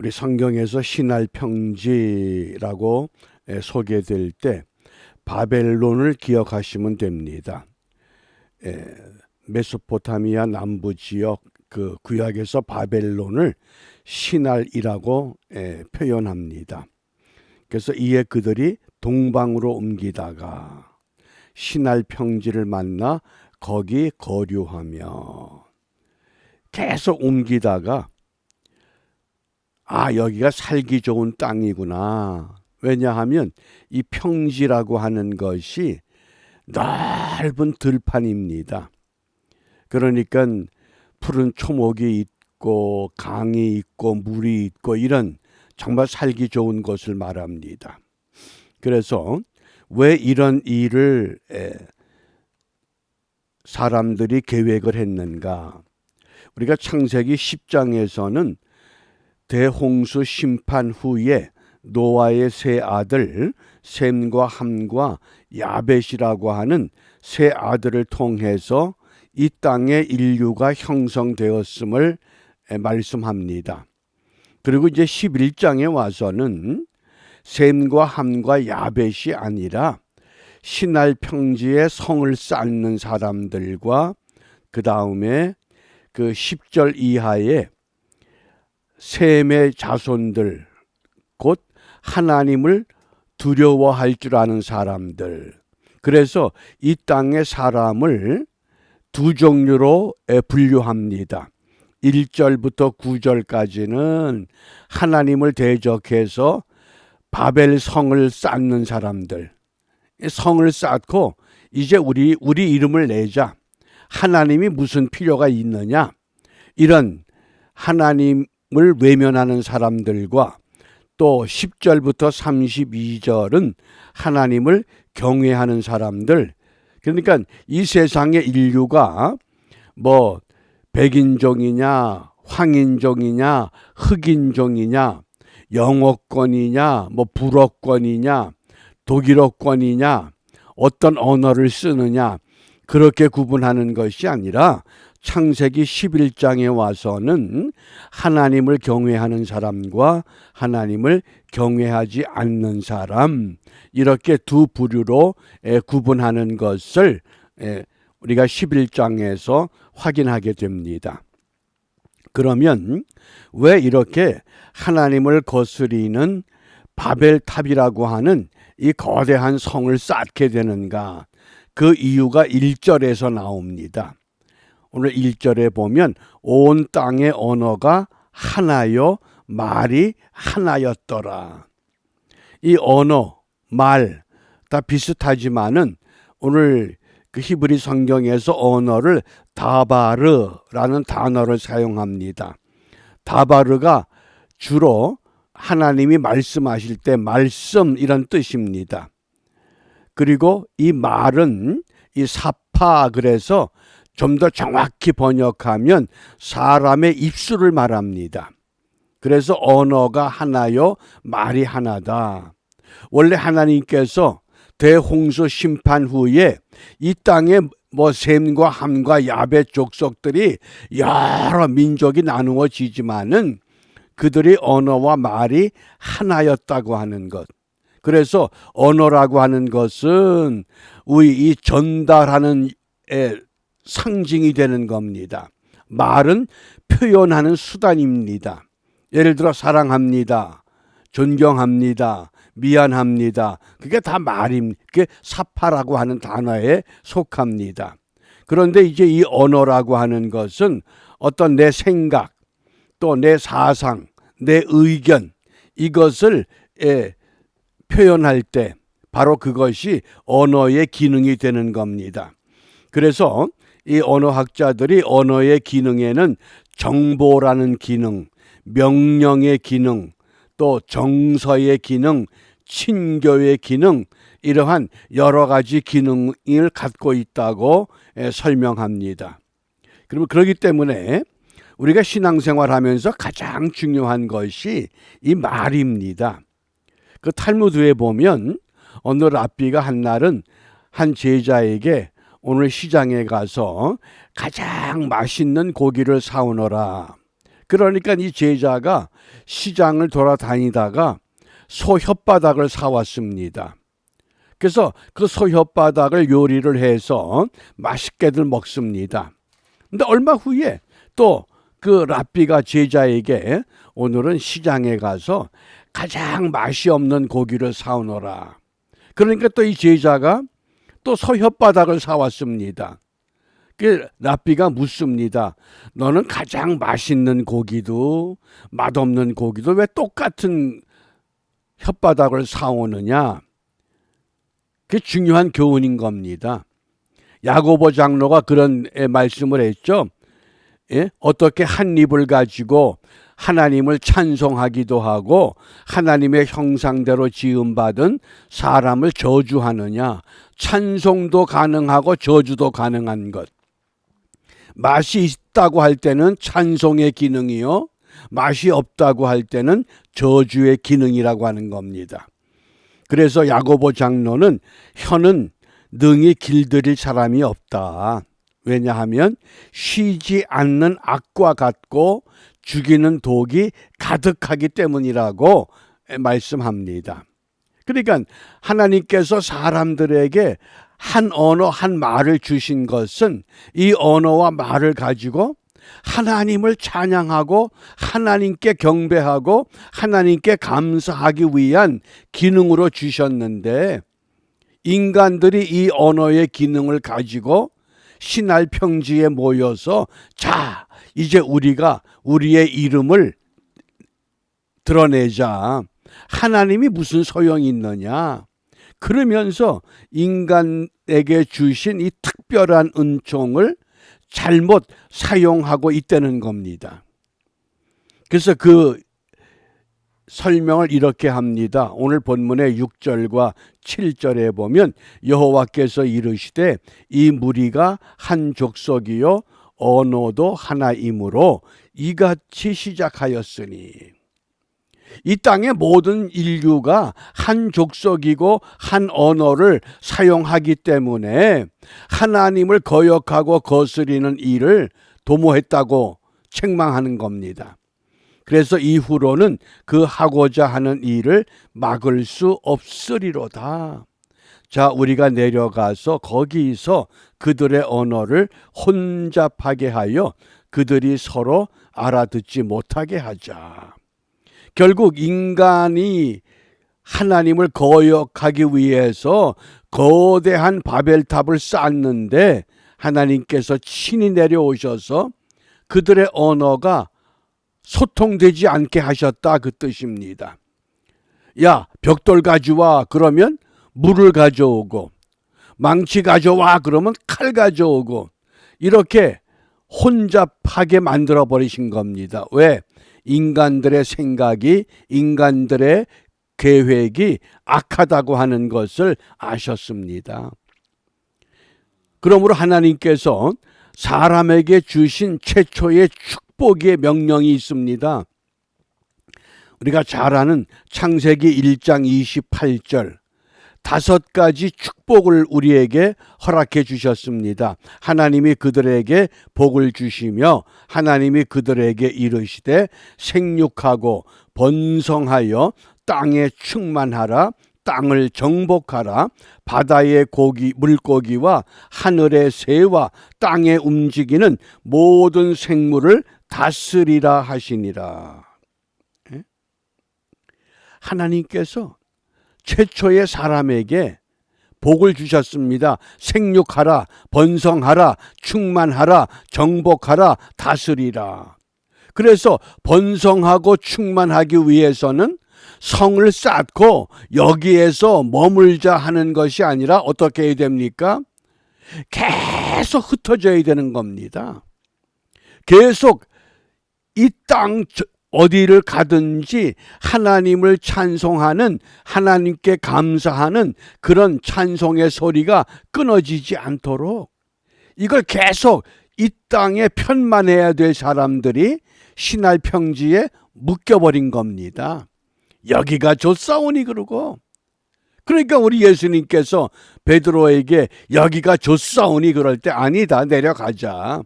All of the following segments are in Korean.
우리 성경에서 신할평지라고 소개될 때 바벨론을 기억하시면 됩니다. 메소포타미아 남부 지역 그 구약에서 바벨론을 신할이라고 표현합니다. 그래서 이에 그들이 동방으로 옮기다가 신할평지를 만나 거기 거류하며 계속 옮기다가 여기가 살기 좋은 땅이구나. 왜냐하면 이 평지라고 하는 것이 넓은 들판입니다. 그러니까 푸른 초목이 있고 강이 있고 물이 있고 이런 정말 살기 좋은 곳을 말합니다. 그래서 왜 이런 일을 사람들이 계획을 했는가? 우리가 창세기 10장에서는 대홍수 심판 후에 노아의 세 아들 셈과 함과 야벳이라고 하는 세 아들을 통해서 이 땅에 인류가 형성되었음을 말씀합니다. 그리고 이제 11장에 와서는 셈과 함과 야벳이 아니라 신할 평지에 성을 쌓는 사람들과 그 다음에 그 10절 이하에 셈의 자손들, 곧 하나님을 두려워할 줄 아는 사람들. 그래서 이 땅의 사람을 두 종류로 분류합니다. 1절부터 9절까지는 하나님을 대적해서 바벨 성을 쌓는 사람들. 성을 쌓고 이제 우리 이름을 내자. 하나님이 무슨 필요가 있느냐. 이런 하나님을 외면하는 사람들과 또 10절부터 32절은 하나님을 경외하는 사람들. 그러니까 이 세상의 인류가 뭐 백인종이냐 황인종이냐 흑인종이냐 영어권이냐 뭐 불어권이냐 독일어권이냐 어떤 언어를 쓰느냐 그렇게 구분하는 것이 아니라 창세기 11장에 와서는 하나님을 경외하는 사람과 하나님을 경외하지 않는 사람 이렇게 두 부류로 구분하는 것을 우리가 11장에서 확인하게 됩니다. 그러면 왜 이렇게 하나님을 거스리는 바벨탑이라고 하는 이 거대한 성을 쌓게 되는가? 그 이유가 1절에서 나옵니다. 오늘 1절에 보면 온 땅의 언어가 하나요 말이 하나였더라. 이 언어, 말 다 비슷하지만은 오늘 그 히브리 성경에서 언어를 다바르라는 단어를 사용합니다. 다바르가 주로 하나님이 말씀하실 때 말씀 이런 뜻입니다. 그리고 이 말은 이 사파 그래서 좀 더 정확히 번역하면 사람의 입술을 말합니다. 그래서 언어가 하나요 말이 하나다. 원래 하나님께서 대홍수 심판 후에 이 땅에 뭐 셈과 함과 야벳 족속들이 여러 민족이 나누어지지만은 그들이 언어와 말이 하나였다고 하는 것. 그래서 언어라고 하는 것은 우리 이 전달하는 상징이 되는 겁니다. 말은 표현하는 수단입니다. 예를 들어 사랑합니다. 존경합니다. 미안합니다. 그게 다 말입니다. 그게 사파라고 하는 단어에 속합니다. 그런데 이제 이 언어라고 하는 것은 어떤 내 생각, 또 내 사상, 내 의견 이것을 표현할 때 바로 그것이 언어의 기능이 되는 겁니다. 그래서 이 언어학자들이 언어의 기능에는 정보라는 기능, 명령의 기능, 또 정서의 기능, 친교의 기능 이러한 여러 가지 기능을 갖고 있다고 설명합니다. 그러면 그렇기 때문에 우리가 신앙생활하면서 가장 중요한 것이 이 말입니다. 그 탈무드에 보면 어느 랍비가 한 날은 한 제자에게 오늘 시장에 가서 가장 맛있는 고기를 사오너라. 그러니까 이 제자가 시장을 돌아다니다가 소 혓바닥을 사왔습니다. 그래서 그 소 혓바닥을 요리를 해서 맛있게들 먹습니다. 근데 얼마 후에 또 그 랍비가 제자에게 오늘은 시장에 가서 가장 맛이 없는 고기를 사오너라. 그러니까 또 이 제자가 또 소 혓바닥을 사왔습니다. 그 랍비가 묻습니다. 너는 가장 맛있는 고기도 맛없는 고기도 왜 똑같은 혓바닥을 사오느냐? 그게 중요한 교훈인 겁니다. 야고보 장로가 그런 말씀을 했죠. 예? 어떻게 한 입을 가지고 하나님을 찬송하기도 하고 하나님의 형상대로 지음받은 사람을 저주하느냐. 찬송도 가능하고 저주도 가능한 것. 맛이 있다고 할 때는 찬송의 기능이요, 맛이 없다고 할 때는 저주의 기능이라고 하는 겁니다. 그래서 야고보 장로는 혀는 능히 길들일 사람이 없다. 왜냐하면 쉬지 않는 악과 같고 죽이는 독이 가득하기 때문이라고 말씀합니다. 그러니까 하나님께서 사람들에게 한 언어, 한 말을 주신 것은 이 언어와 말을 가지고 하나님을 찬양하고 하나님께 경배하고 하나님께 감사하기 위한 기능으로 주셨는데, 인간들이 이 언어의 기능을 가지고 신할 평지에 모여서 자, 이제 우리가 우리의 이름을 드러내자. 하나님이 무슨 소용이 있느냐? 그러면서 인간에게 주신 이 특별한 은총을 잘못 사용하고 있다는 겁니다. 그래서 그 설명을 이렇게 합니다. 오늘 본문의 6절과 7절에 보면 여호와께서 이르시되 이 무리가 한 족속이요 언어도 하나이므로 이같이 시작하였으니, 이 땅의 모든 인류가 한 족속이고 한 언어를 사용하기 때문에 하나님을 거역하고 거스리는 일을 도모했다고 책망하는 겁니다. 그래서 이후로는 그 하고자 하는 일을 막을 수 없으리로다. 자, 우리가 내려가서 거기서 그들의 언어를 혼잡하게 하여 그들이 서로 알아듣지 못하게 하자. 결국 인간이 하나님을 거역하기 위해서 거대한 바벨탑을 쌓았는데 하나님께서 친히 내려오셔서 그들의 언어가 소통되지 않게 하셨다, 그 뜻입니다. 야, 벽돌 가져와 그러면 물을 가져오고, 망치 가져와 그러면 칼 가져오고, 이렇게 혼잡하게 만들어 버리신 겁니다. 왜? 인간들의 생각이, 인간들의 계획이 악하다고 하는 것을 아셨습니다. 그러므로 하나님께서 사람에게 주신 최초의 축복의 명령이 있습니다. 우리가 잘 아는 창세기 1장 28절, 5가지 축복을 우리에게 허락해 주셨습니다. 하나님이 그들에게 복을 주시며 하나님이 그들에게 이르시되 생육하고 번성하여 땅에 충만하라, 땅을 정복하라, 바다의 고기, 물고기와 하늘의 새와 땅에 움직이는 모든 생물을 다스리라 하시니라. 하나님께서 최초의 사람에게 복을 주셨습니다. 생육하라, 번성하라, 충만하라, 정복하라, 다스리라. 그래서 번성하고 충만하기 위해서는 성을 쌓고 여기에서 머물자 하는 것이 아니라 어떻게 해야 됩니까? 계속 흩어져야 되는 겁니다. 계속 이 땅 어디를 가든지 하나님을 찬송하는, 하나님께 감사하는 그런 찬송의 소리가 끊어지지 않도록 이걸 계속 이 땅에 편만해야 될 사람들이 신할 평지에 묶여버린 겁니다. 여기가 좋사오니 그러고. 그러니까 우리 예수님께서 베드로에게 여기가 좋사오니 그럴 때 아니다, 내려가자.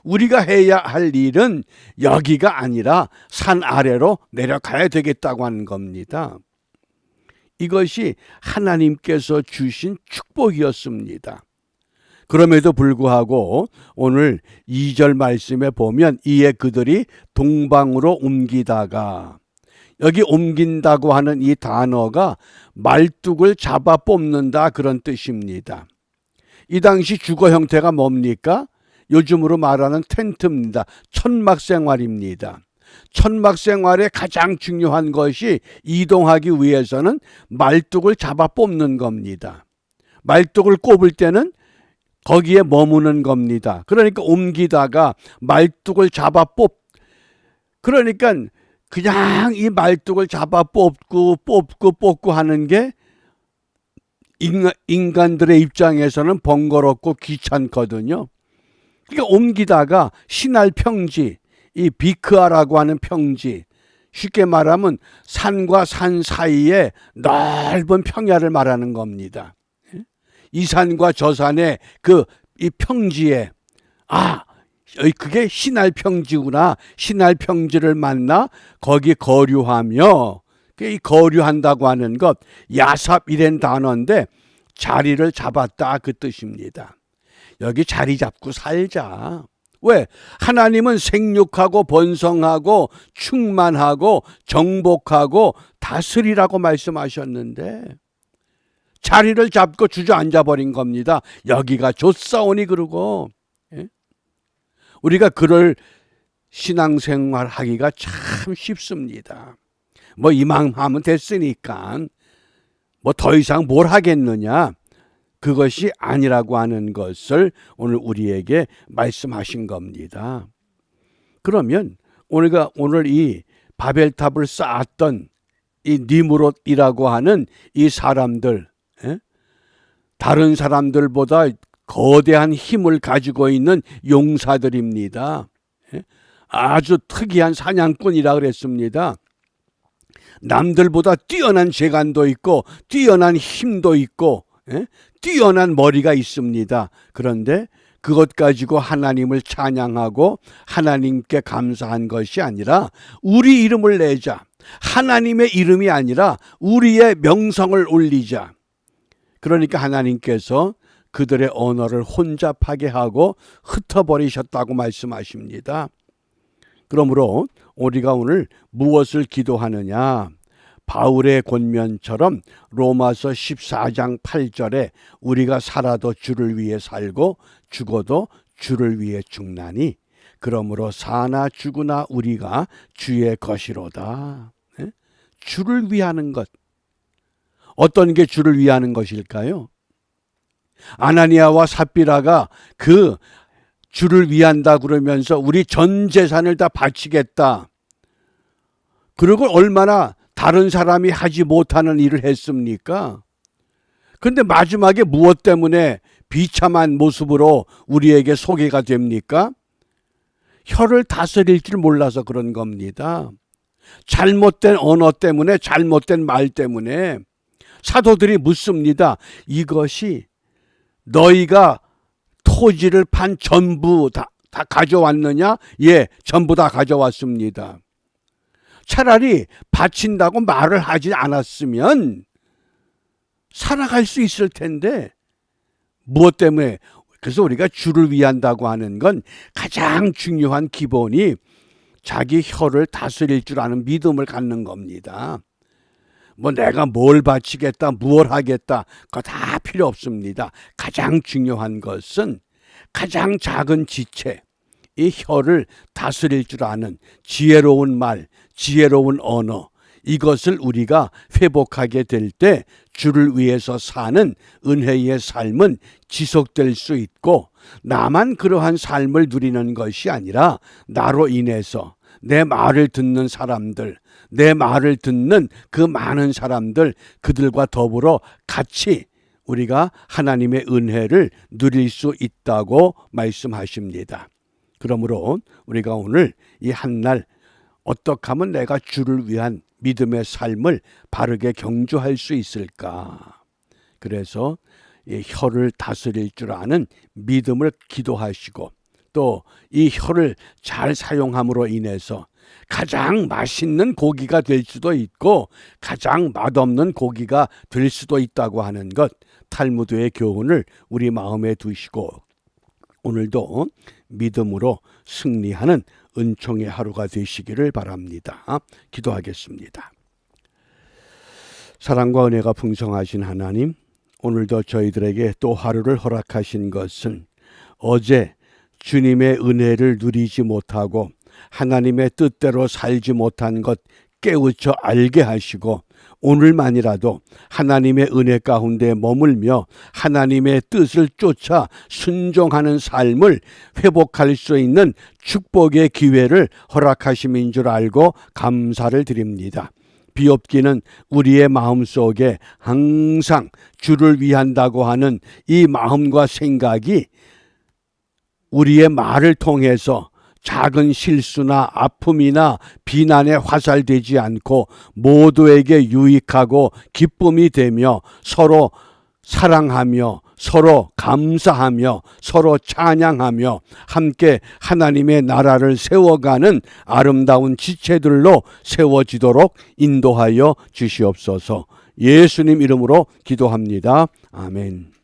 우리가 해야 할 일은 여기가 아니라 산 아래로 내려가야 되겠다고 하는 겁니다. 이것이 하나님께서 주신 축복이었습니다. 그럼에도 불구하고 오늘 2절 말씀에 보면 이에 그들이 동방으로 옮기다가, 여기 옮긴다고 하는 이 단어가 말뚝을 잡아 뽑는다 그런 뜻입니다. 이 당시 주거 형태가 뭡니까? 요즘으로 말하는 텐트입니다. 천막 생활입니다. 천막 생활의 가장 중요한 것이 이동하기 위해서는 말뚝을 잡아 뽑는 겁니다. 말뚝을 꼽을 때는 거기에 머무는 겁니다. 그러니까 옮기다가 말뚝을 잡아 그러니까 그냥 이 말뚝을 잡아 뽑고 하는 게 인간들의 입장에서는 번거롭고 귀찮거든요. 그러니까 옮기다가 시날 평지, 이 비크아라고 하는 평지, 쉽게 말하면 산과 산 사이에 넓은 평야를 말하는 겁니다. 이 산과 저 산의 이 평지에, 그게 시날 평지구나. 시날 평지를 만나 거기 거류하며, 이 거류한다고 하는 것, 야삽이란 단어인데 자리를 잡았다 그 뜻입니다. 여기 자리 잡고 살자. 왜? 하나님은 생육하고 번성하고 충만하고 정복하고 다스리라고 말씀하셨는데 자리를 잡고 주저앉아 버린 겁니다. 여기가 좋사오니 그러고. 우리가 그럴 신앙생활 하기가 참 쉽습니다. 뭐 이만하면 됐으니까 뭐 더 이상 뭘 하겠느냐. 그것이 아니라고 하는 것을 오늘 우리에게 말씀하신 겁니다. 그러면 오늘 이 바벨탑을 쌓았던 이 니므롯이라고 하는 이 사람들, 다른 사람들보다 거대한 힘을 가지고 있는 용사들입니다. 아주 특이한 사냥꾼이라 그랬습니다. 남들보다 뛰어난 재간도 있고 뛰어난 힘도 있고 뛰어난 머리가 있습니다. 그런데 그것 가지고 하나님을 찬양하고 하나님께 감사한 것이 아니라 우리 이름을 내자. 하나님의 이름이 아니라 우리의 명성을 올리자. 그러니까 하나님께서 그들의 언어를 혼잡하게 하고 흩어버리셨다고 말씀하십니다. 그러므로 우리가 오늘 무엇을 기도하느냐? 바울의 권면처럼 로마서 14장 8절에 우리가 살아도 주를 위해 살고 죽어도 주를 위해 죽나니 그러므로 사나 죽으나 우리가 주의 것이로다. 주를 위하는 것. 어떤 게 주를 위하는 것일까요? 아나니아와 삽비라가 그 주를 위한다 그러면서 우리 전 재산을 다 바치겠다. 그리고 얼마나 다른 사람이 하지 못하는 일을 했습니까? 그런데 마지막에 무엇 때문에 비참한 모습으로 우리에게 소개가 됩니까? 혀를 다스릴 줄 몰라서 그런 겁니다. 잘못된 언어 때문에, 잘못된 말 때문에 사도들이 묻습니다. 이것이 너희가 토지를 판 전부 다 가져왔느냐? 예, 전부 다 가져왔습니다. 차라리 바친다고 말을 하지 않았으면 살아갈 수 있을 텐데 무엇 때문에? 그래서 우리가 주를 위한다고 하는 건 가장 중요한 기본이 자기 혀를 다스릴 줄 아는 믿음을 갖는 겁니다. 뭐 내가 뭘 바치겠다, 무엇 하겠다, 그거 다 필요 없습니다. 가장 중요한 것은 가장 작은 지체, 이 혀를 다스릴 줄 아는 지혜로운 말, 지혜로운 언어, 이것을 우리가 회복하게 될 때 주를 위해서 사는 은혜의 삶은 지속될 수 있고 나만 그러한 삶을 누리는 것이 아니라 나로 인해서 내 말을 듣는 사람들, 내 말을 듣는 그 많은 사람들, 그들과 더불어 같이 우리가 하나님의 은혜를 누릴 수 있다고 말씀하십니다. 그러므로 우리가 오늘 이 한날 어떻게 하면 내가 주를 위한 믿음의 삶을 바르게 경주할 수 있을까? 그래서 이 혀를 다스릴 줄 아는 믿음을 기도하시고 또 이 혀를 잘 사용함으로 인해서 가장 맛있는 고기가 될 수도 있고 가장 맛없는 고기가 될 수도 있다고 하는 것, 탈무드의 교훈을 우리 마음에 두시고 오늘도 믿음으로 승리하는 은총의 하루가 되시기를 바랍니다. 기도하겠습니다. 사랑과 은혜가 풍성하신 하나님, 오늘도 저희들에게 또 하루를 허락하신 것은 어제 주님의 은혜를 누리지 못하고 하나님의 뜻대로 살지 못한 것 깨우쳐 알게 하시고 오늘만이라도 하나님의 은혜 가운데 머물며 하나님의 뜻을 쫓아 순종하는 삶을 회복할 수 있는 축복의 기회를 허락하심인 줄 알고 감사를 드립니다. 비옵기는 우리의 마음속에 항상 주를 위한다고 하는 이 마음과 생각이 우리의 말을 통해서 작은 실수나 아픔이나 비난에 화살되지 않고 모두에게 유익하고 기쁨이 되며 서로 사랑하며 서로 감사하며 서로 찬양하며 함께 하나님의 나라를 세워가는 아름다운 지체들로 세워지도록 인도하여 주시옵소서. 예수님 이름으로 기도합니다. 아멘.